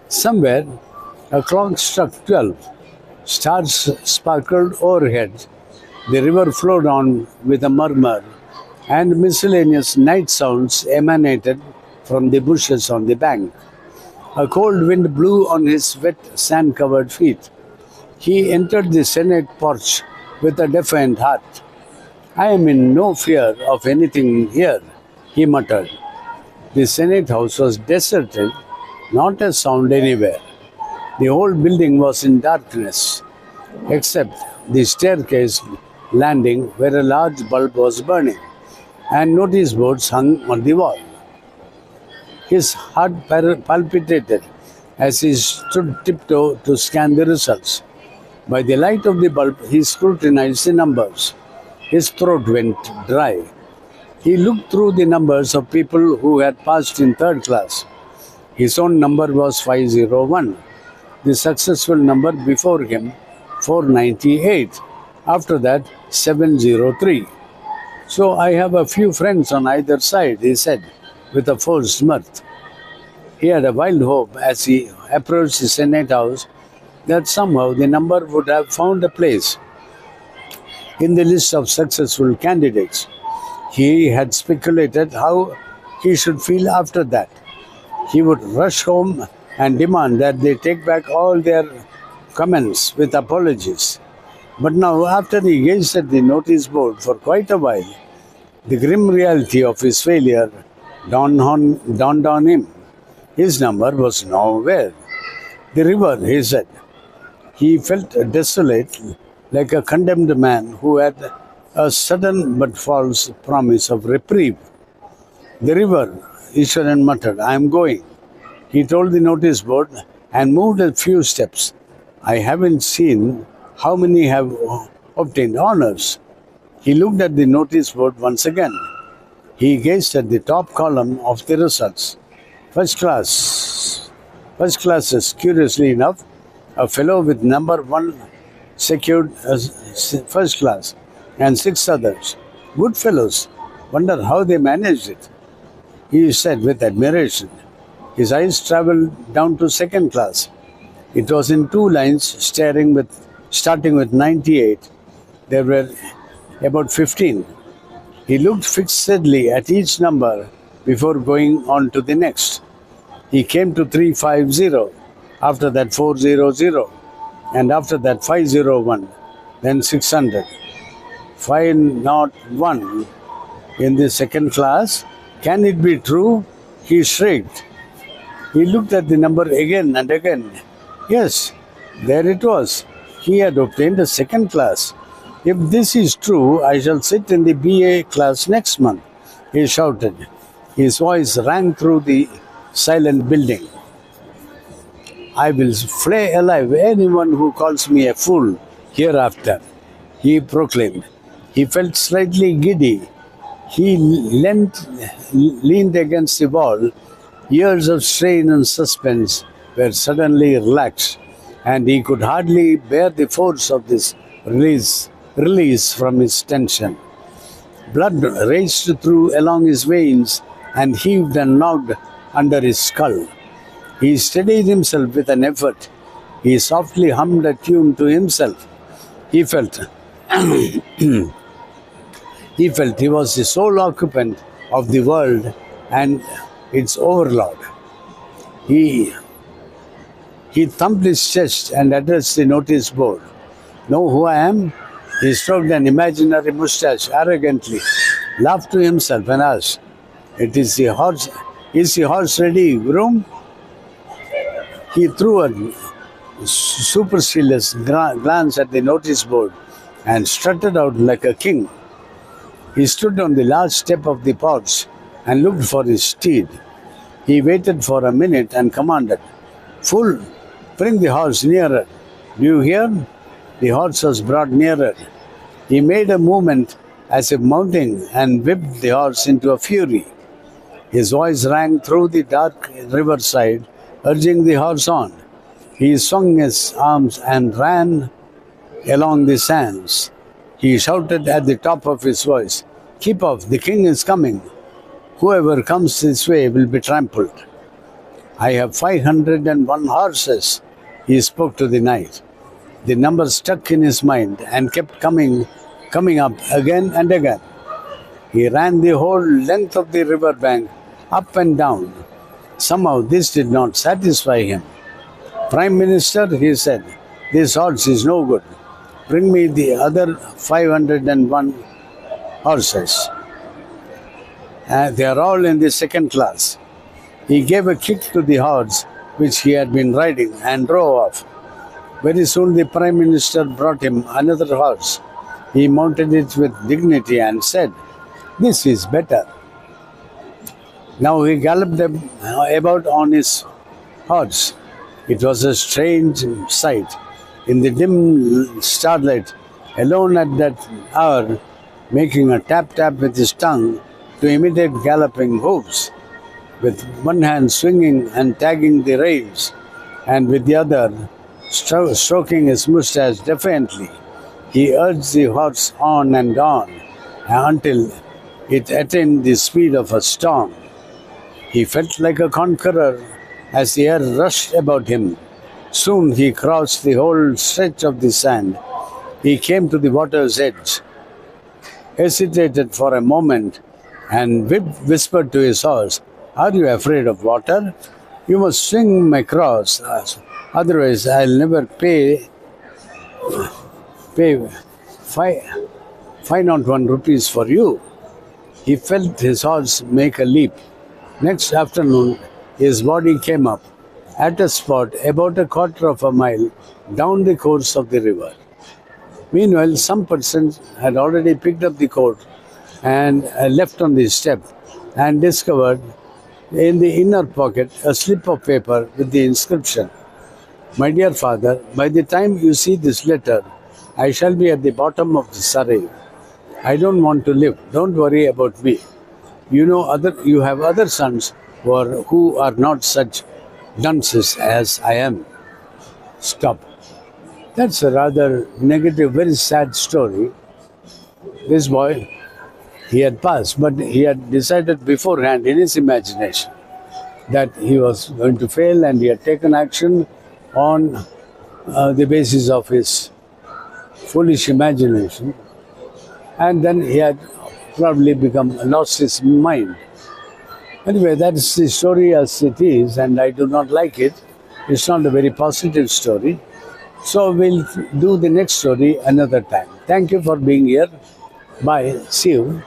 Somewhere, a clock struck 12. Stars sparkled overhead. The river flowed on with a murmur, and miscellaneous night sounds emanated from the bushes on the bank. A cold wind blew on his wet, sand covered feet. He entered the Senate porch with a defiant heart. I am in no fear of anything here, he muttered. The Senate house was deserted, not a sound anywhere. The whole building was in darkness, except the staircase landing where a large bulb was burning, and notice boards hung on the wall. His heart palpitated as he stood tiptoe to scan the results. By the light of the bulb, he scrutinized the numbers. His throat went dry. He looked through the numbers of people who had passed in third class. His own number was 501. The successful number before him, 498. After that, 703. So I have a few friends on either side, he said, with a forced mirth. He had a wild hope as he approached the Senate House that somehow the number would have found a place in the list of successful candidates. He had speculated how he should feel after that. He would rush home and demand that they take back all their comments with apologies. But now, after he gazed at the notice board for quite a while, the grim reality of his failure dawned on him. His number was nowhere. The river, he said. He felt desolate, like a condemned man who had a sudden but false promise of reprieve. The river, Ishwaran muttered, I am going. He told the notice board and moved a few steps. I haven't seen how many have obtained honors. He looked at the notice board once again. He gazed at the top column of the results. First class. First classes, curiously enough, a fellow with number 1 secured first class and 6 others. Good fellows. Wonder how they managed it, he said with admiration. His eyes traveled down to second class. It was in 2 lines, starting with 98. There were about 15. He looked fixedly at each number before going on to the next. He came to 350, after that 400, and after that 501, then 600. 501 in the second class. Can it be true? He shrieked. He looked at the number again and again. Yes, there it was. He had obtained a second class. If this is true, I shall sit in the BA class next month, he shouted. His voice rang through the silent building. I will flay alive anyone who calls me a fool hereafter, he proclaimed. He felt slightly giddy. He leaned against the wall. Years of strain and suspense were suddenly relaxed, and he could hardly bear the force of this release from his tension. Blood raced through along his veins and heaved and knocked under his skull. He steadied himself with an effort. He softly hummed a tune to himself. He felt he was the sole occupant of the world and its overlord. He thumped his chest and addressed the notice board. Know who I am? He stroked an imaginary mustache arrogantly, laughed to himself and asked, Is the horse ready, groom? He threw a supercilious glance at the notice board and strutted out like a king. He stood on the last step of the porch and looked for his steed. He waited for a minute and commanded, Fool, bring the horse nearer. Do you hear? The horse was brought nearer. He made a movement as if mounting and whipped the horse into a fury. His voice rang through the dark riverside, urging the horse on. He swung his arms and ran along the sands. He shouted at the top of his voice, Keep off, the king is coming. Whoever comes this way will be trampled. I have 501 horses, he spoke to the night. The number stuck in his mind and kept coming up again and again. He ran the whole length of the river bank, up and down. Somehow this did not satisfy him. Prime Minister, he said, this horse is no good. Bring me the other 501 horses. They are all in the second class. He gave a kick to the horse which he had been riding and drove off. Very soon the Prime Minister brought him another horse. He mounted it with dignity and said, this is better. Now he galloped about on his horse. It was a strange sight. In the dim starlight, alone at that hour, making a tap-tap with his tongue to imitate galloping hoofs, with one hand swinging and tagging the reins, and with the other stroking his moustache defiantly. He urged the horse on and on until it attained the speed of a storm. He felt like a conqueror as the air rushed about him. Soon he crossed the whole stretch of the sand. He came to the water's edge, hesitated for a moment, and whispered to his horse, are you afraid of water? You must swing my cross, otherwise I'll never pay 501 rupees for you. He felt his horse make a leap. Next afternoon, his body came up at a spot about a quarter of a mile down the course of the river. Meanwhile, some person had already picked up the coat and left on the step and discovered in the inner pocket a slip of paper with the inscription, my dear father, by the time you see this letter, I shall be at the bottom of the Sarai. I don't want to live. Don't worry about me. You have other sons who are not such dunces as I am. Stop. That's a rather negative, very sad story. This boy, he had passed, but he had decided beforehand in his imagination that he was going to fail, and he had taken action on the basis of his foolish imagination, and then he had probably lost his mind. Anyway, that's the story as it is, and I do not like it. It's not a very positive story. So we'll do the next story another time. Thank you for being here. Bye. See you.